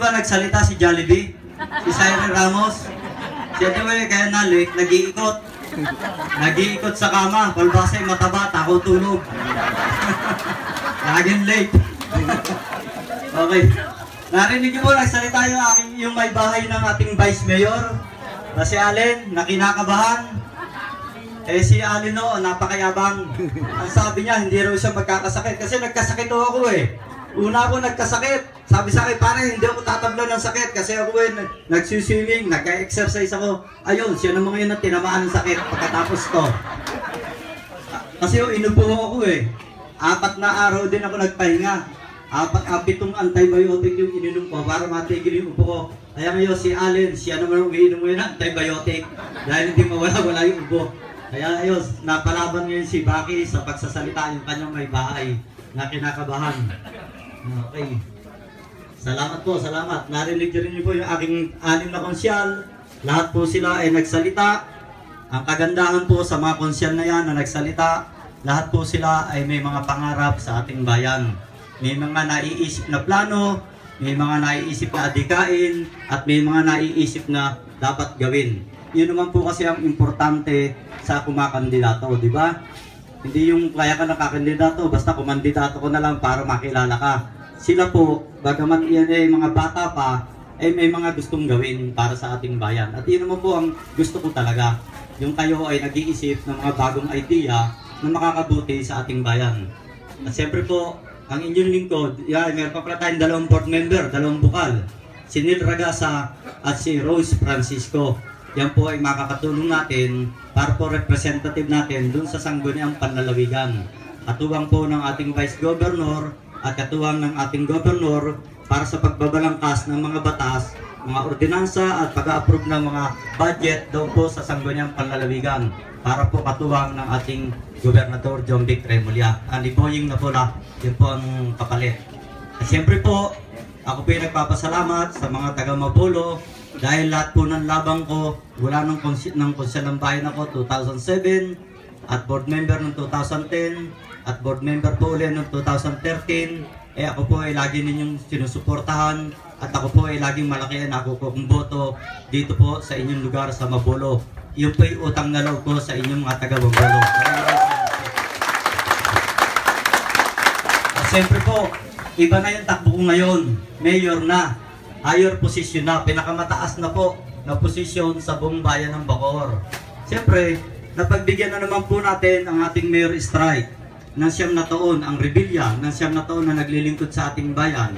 ba nagsalita si Jollibee? Si Cyril Ramos? Siya di ba kaya nalik, nag-iikot. Nag-iikot sa kama, palbasay mataba, takot tulog. Laging late. Okay. Narinig niyo po, nagsalita yung may bahay ng ating Vice Mayor na si Allen, na kinakabahan. Si Allen napakayabang. Ang sabi niya, hindi raw siya magkakasakit. Kasi nagkasakit ako eh. Una ako nagkasakit. Sabi sa akin, parang hindi ako tatabla ng sakit. Kasi ako nagsuswimming, nagka-exercise ako. Ayun, siya naman ngayon na tinamaan ng sakit pagkatapos ko. Kasi inupo ako eh. 4 na araw din ako nagpahinga. 7 antibiotic yung ininom ko para matigil yung upo ko. Kaya ngayon si Allen, siya naman umiinom ngayon ng antibiotic. Dahil hindi mawala-wala yung upo. Kaya ayun, napalaban ngayon si Baki sa pagsasalita yung kanyang may bahay na kinakabahan. Okay. Salamat po, salamat. Narinig rin niyo po yung aking 6 na konsyal. Lahat po sila ay nagsalita. Ang kagandahan po sa mga konsyal na yan na nagsalita, lahat po sila ay may mga pangarap sa ating bayan. May mga naiisip na plano, may mga naiisip na adikain, at may mga naiisip na dapat gawin. Yun naman po kasi ang importante sa kumakandidato, di ba? Hindi yung kaya ka nakakandidato, basta kumandidato ko na lang para makilala ka. Sila po, bagaman yan ay mga bata pa, ay may mga gustong gawin para sa ating bayan. At yun naman po ang gusto ko talaga. Yung kayo ay nag-iisip ng mga bagong idea na makakabuti sa ating bayan. At siyempre po, ang inyong lingkod, meron pa pala tayong 2 board member, 2 bukal. Si Neil Ragasa at si Rose Francisco. Yan po ay makakatulong natin para po representative natin dun sa sangguniang panlalawigan. Katuwang po ng ating Vice Governor at katuwang ng ating Governor para sa pagbabalangkas ng mga batas, mga ordinansa at pag-approve ng mga budget doon po sa sangguniang panlalawigan para po katuwang ng ating Gobernador John Vic Remulla. Liboying na po na, yun po ang kapalit. At siyempre po, ako po ay nagpapasalamat sa mga taga Mabolo dahil lahat po ng labang ko, wala ng konsyal ng bayan ako 2007 at board member ng 2010 at board member po ulit ng 2013. Ako po ay lagi ninyong sinusuportahan at ako po ay laging malaki na ako kung boto dito po sa inyong lugar sa Mabolo. Yun po yung utang na loob ko sa inyong mga taga Mabolo. At siyempre po, iba na yung takbo ko ngayon. Mayor na. Higher position na, pinakamataas na po na posisyon sa buong bayan ng Bacoor. Siyempre, napagbigyan na naman po natin ang ating mayor strike ng 9 na taon, ang rebellion ng 9 na taon na naglilingkod sa ating bayan.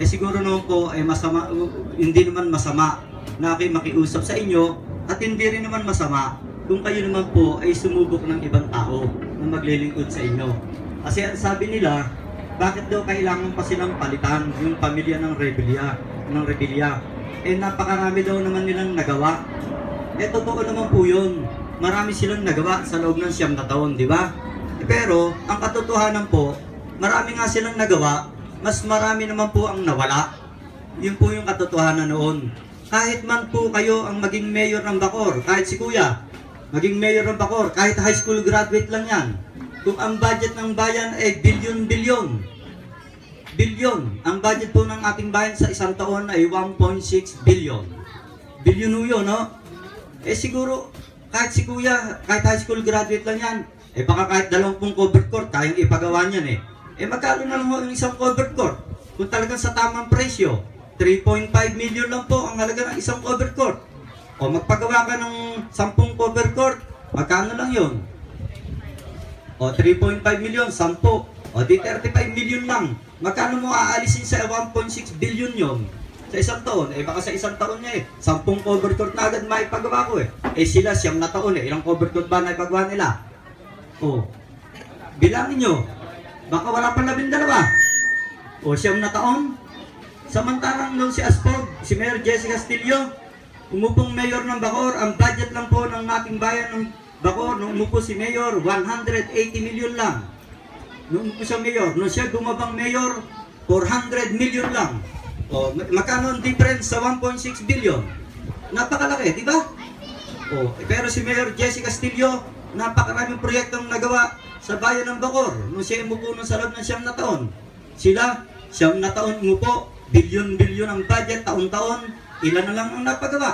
Siguro naman po ay masama, hindi naman masama na ako'y makiusap sa inyo at hindi rin naman masama kung kayo naman po ay sumubok ng ibang tao na maglilingkod sa inyo. Kasi ang sabi nila, bakit daw kailangan pa silang palitan yung pamilya ng rebellion? Napakarami daw naman nilang nagawa. Totoo naman po yun. Marami silang nagawa sa loob ng 9 na taon, di ba? Pero, ang katotohanan po, marami nga silang nagawa, mas marami naman po ang nawala. Yun po yung katotohanan noon. Kahit man po kayo ang maging mayor ng Bacoor, kahit si Kuya, maging mayor ng Bacoor, kahit high school graduate lang yan. Kung ang budget ng bayan ay bilyon. Ang budget po ng ating bayan sa isang taon ay 1.6 billion. Bilyon yun, no? Siguro, kahit si Kuya, kahit high school graduate lang yan, baka kahit 20 covered court, kayang ipagawa niyan magkano na lang yung isang covered court? Kung talagang sa tamang presyo, 3.5 million lang po ang halaga ng isang covered court. O magpagawa ka ng 10 covered court, magkano lang yun? O 3.5 million, 10. O di 35 million lang. Magkano mo aalisin sa 1.6 billion yon sa isang taon? Baka sa isang taon niya 10 covered court na agad maipagawa ko sila 9 na taon ilang covered court ba na ipagawa nila? Bilangin nyo. Baka wala pa 12. 9 na taon. Samantalang nung si Aspog, si Mayor Jesse Castillo, umupong mayor ng Bacoor, ang budget lang po ng ating bayan ng Bacoor, nung umupo si Mayor, 180 million lang. Nung umupo siya mayor, nung siya gumabang mayor, 400 million lang. Magkano ang difference sa 1.6 billion? Napakalaki, di ba? Pero si Mayor Jesse Castillo, napakaraming proyektong nagawa sa bayan ng Bacoor. Nung siya umupo sa loob ng 9 na taon. Sila, 9 na taon umupo, bilyon-bilyon ang budget taon-taon, ilan na lang ang napagawa?